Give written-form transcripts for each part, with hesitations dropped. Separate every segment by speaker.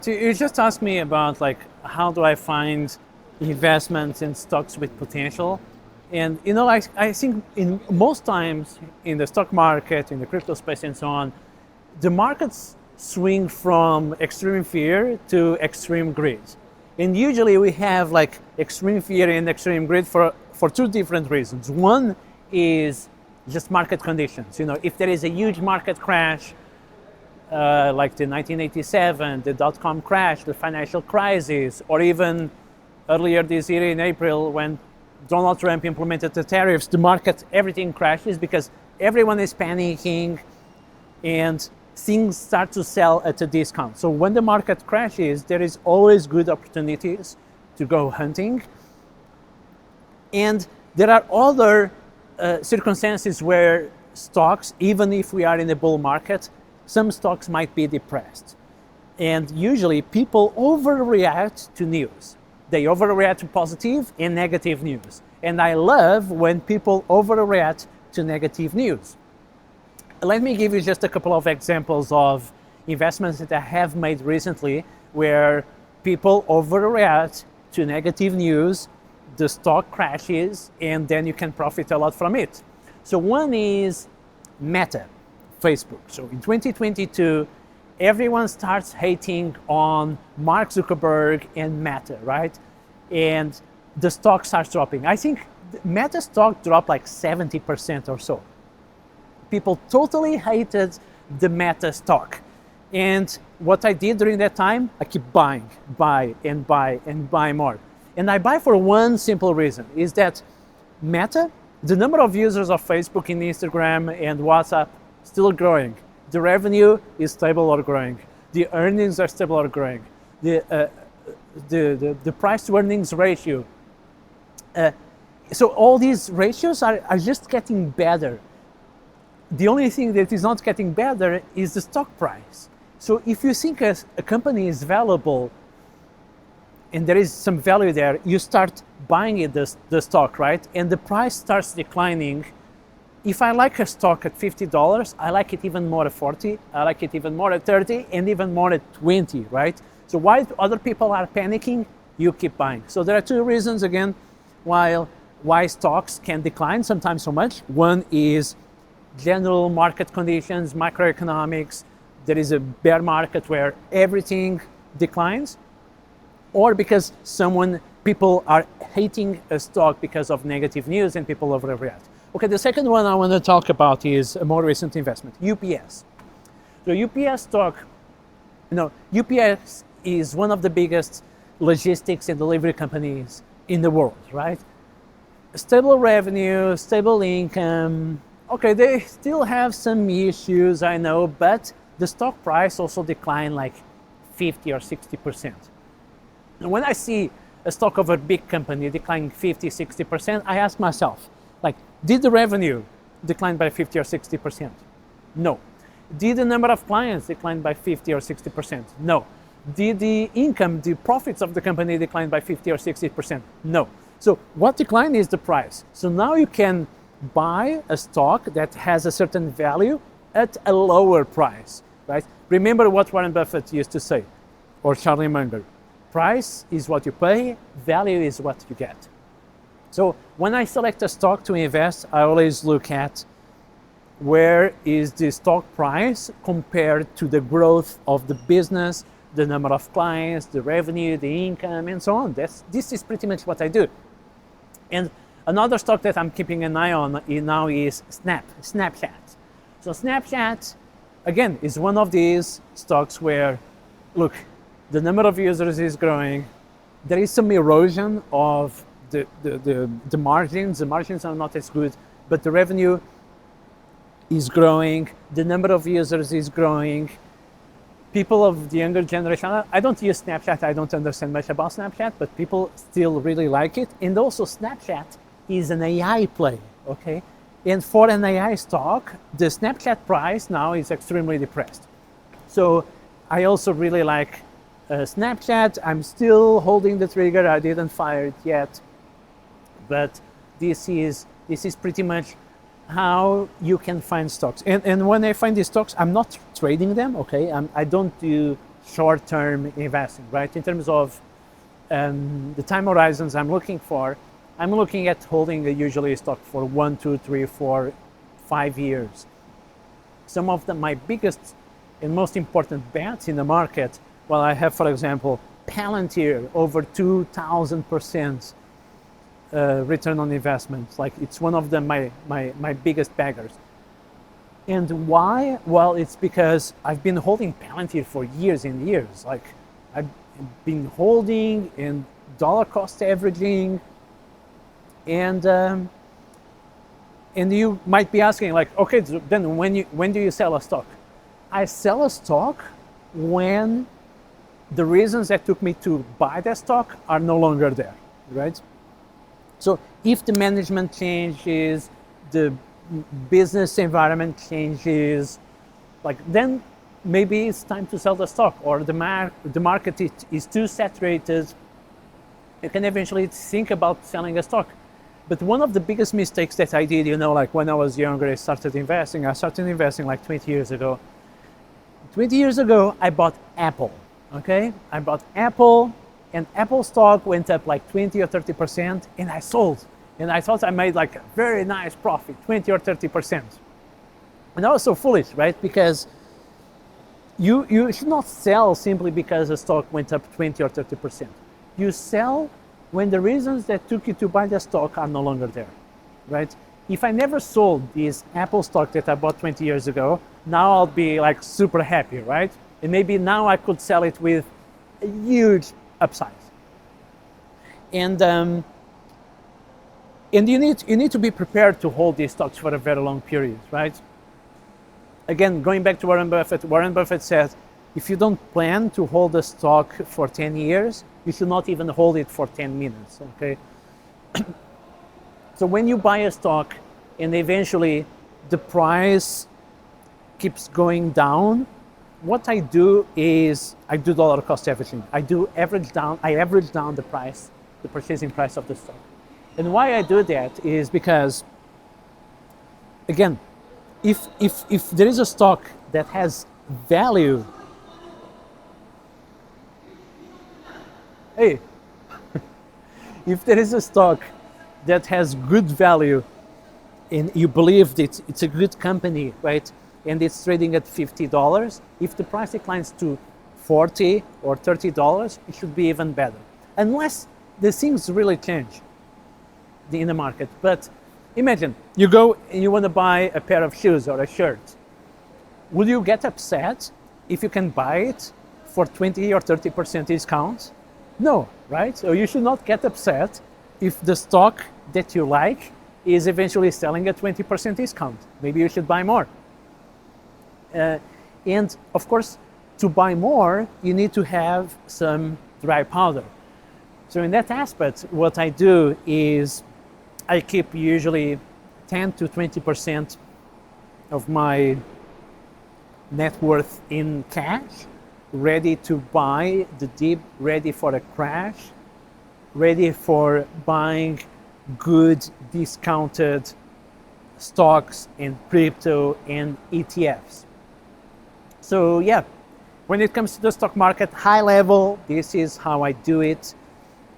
Speaker 1: So you just asked me about like how do I find investments in stocks with potential, and I think in most times in the stock market, in the crypto space, and so on, the markets swing from extreme fear to extreme greed, and usually we have like extreme fear and extreme greed for two different reasons. One is just market conditions. If there is a huge market crash like the 1987, the dot-com crash, the financial crisis, or even earlier this year in April when Donald Trump implemented the tariffs, the market, everything crashes because everyone is panicking and things start to sell at a discount. So when the market crashes, there is always good opportunities to go hunting. And there are other circumstances where stocks, even if we are in a bull market, some stocks might be depressed. And usually people overreact to news. They overreact to positive and negative news. And I love when people overreact to negative news. Let me give you just a couple of examples of investments that I have made recently where people overreact to negative news, the stock crashes, and then you can profit a lot from it. So one is Meta, Facebook. So in 2022, everyone starts hating on Mark Zuckerberg and Meta, right? And the stock starts dropping. I think Meta stock dropped like 70% or so. People totally hated the Meta stock. And what I did during that time, I keep buy and buy more. And I buy for one simple reason, is that Meta, the number of users of Facebook and Instagram and WhatsApp, still growing. The revenue is stable or growing. The earnings are stable or growing. The price to earnings ratio. So all these ratios are just getting better. The only thing that is not getting better is the stock price. So if you think a company is valuable and there is some value there, you start buying it, the stock, right? And the price starts declining. If I like a stock at $50, I like it even more at 40, I like it even more at 30, and even more at 20, right? So while other people are panicking, you keep buying. So there are two reasons, again, why stocks can decline sometimes so much. One is general market conditions, macroeconomics. There is a bear market where everything declines, or because people are hating a stock because of negative news and people overreact. Okay, the second one I want to talk about is a more recent investment, UPS. So UPS stock, UPS is one of the biggest logistics and delivery companies in the world, right? Stable revenue, stable income. Okay, they still have some issues, I know, but the stock price also declined like 50 or 60%. And when I see a stock of a big company declining 50, 60%, I ask myself, like, did the revenue decline by 50 or 60%? No. Did the number of clients decline by 50 or 60%? No. Did the income, the profits of the company decline by 50 or 60%? No. So what declined is the price. So now you can buy a stock that has a certain value at a lower price, right? Remember what Warren Buffett used to say, or Charlie Munger. Price is what you pay, value is what you get. So when I select a stock to invest, I always look at where is the stock price compared to the growth of the business, the number of clients, the revenue, the income, and so on. This is pretty much what I do. And another stock that I'm keeping an eye on now is Snapchat. So Snapchat, again, is one of these stocks where, look, the number of users is growing. There is some erosion of the margins. The margins are not as good, but the revenue is growing. The number of users is growing. People of the younger generation, I don't use Snapchat, I don't understand much about Snapchat, but people still really like it. And also Snapchat is an AI play, okay? And for an AI stock, the Snapchat price now is extremely depressed. So I also really like Snapchat. I'm still holding the trigger, I didn't fire it yet. But this is pretty much how you can find stocks. And when I find these stocks, I'm not trading them, okay? I don't do short-term investing, right? In terms of the time horizons I'm looking for, I'm looking at holding usually a stock for 1, 2, 3, 4, 5 years. Some of my biggest and most important bets in the market, well, I have, for example, Palantir over 2,000% return on investment. Like, it's one of my biggest baggers. And why? Well, it's because I've been holding Palantir for years and years. Like, I've been holding and dollar cost averaging, and you might be asking, like, okay, then when do you sell a stock? I sell a stock when the reasons that took me to buy that stock are no longer there, right? So if the management changes, the business environment changes, like, then maybe it's time to sell the stock, or the market is too saturated. You can eventually think about selling a stock. But one of the biggest mistakes that I did, like when I was younger, I started investing like 20 years ago. 20 years ago, I bought Apple, okay? I bought Apple, and Apple stock went up like 20 or 30%, and I sold. And I thought I made like a very nice profit, 20 or 30%. And I was so foolish, right? Because you should not sell simply because the stock went up 20 or 30%. You sell when the reasons that took you to buy the stock are no longer there, right? If I never sold this Apple stock that I bought 20 years ago, now I'll be like super happy, right? And maybe now I could sell it with a huge upside. And you need to be prepared to hold these stocks for a very long period, right? Again, going back to Warren Buffett said, if you don't plan to hold a stock for 10 years, you should not even hold it for 10 minutes, okay? So when you buy a stock and eventually the price keeps going down, what I do is I do dollar cost averaging. I average down the price, the purchasing price of the stock. And why I do that is because, again, if there is a stock that has value, if there is a stock that has good value and you believe that it's a good company, right, and it's trading at $50, if the price declines to $40 or $30, it should be even better. Unless the things really change in the market. But imagine you go and you want to buy a pair of shoes or a shirt. Would you get upset if you can buy it for 20 or 30% discount? No, right? So you should not get upset if the stock that you like is eventually selling at 20% discount. Maybe you should buy more. And of course, to buy more, you need to have some dry powder. So in that aspect, what I do is I keep usually 10 to 20% of my net worth in cash, ready to buy the dip, ready for a crash, ready for buying good discounted stocks and crypto and ETFs. So yeah, when it comes to the stock market, high level, this is how I do it.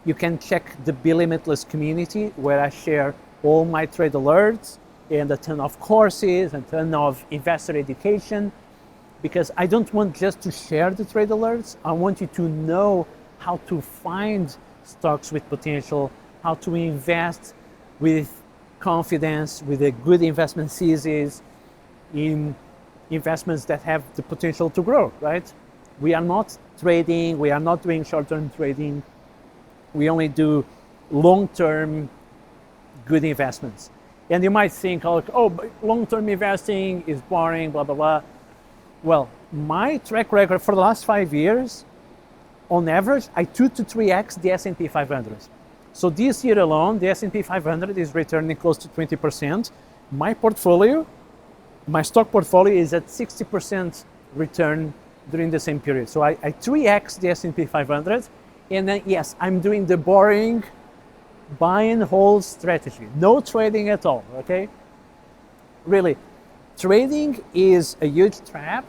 Speaker 1: You can check the Be Limitless community where I share all my trade alerts and a ton of courses, a ton of investor education, because I don't want just to share the trade alerts. I want you to know how to find stocks with potential, how to invest with confidence, with a good investment thesis in investments that have the potential to grow, right? We are not trading, we are not doing short-term trading. We only do long-term good investments. And you might think, oh, but long-term investing is boring, blah, blah, blah. Well, my track record for the last 5 years, on average, I 2 to 3x the S&P 500. So this year alone, the S&P 500 is returning close to 20%. My portfolio, my stock portfolio is at 60% return during the same period. So I 3x the S&P 500. And then, yes, I'm doing the boring buy and hold strategy. No trading at all, okay? Really, trading is a huge trap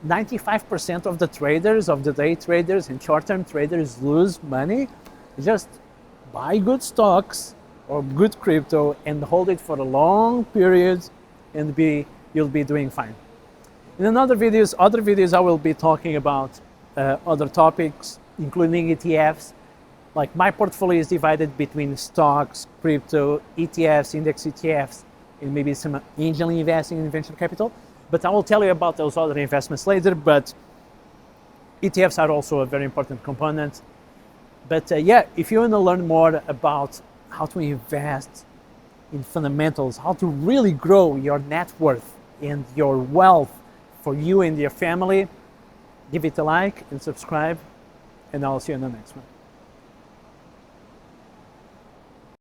Speaker 1: 95% of the traders, of the day traders and short-term traders lose money. Just buy good stocks or good crypto and hold it for a long period, and you'll be doing fine. In other videos, I will be talking about other topics, including ETFs. Like, my portfolio is divided between stocks, crypto, ETFs, index ETFs, and maybe some angel investing in venture capital. But I will tell you about those other investments later. But ETFs are also a very important component. But yeah, if you want to learn more about how to invest in fundamentals, how to really grow your net worth and your wealth for you and your family, give it a like and subscribe, and I'll see you in the next one.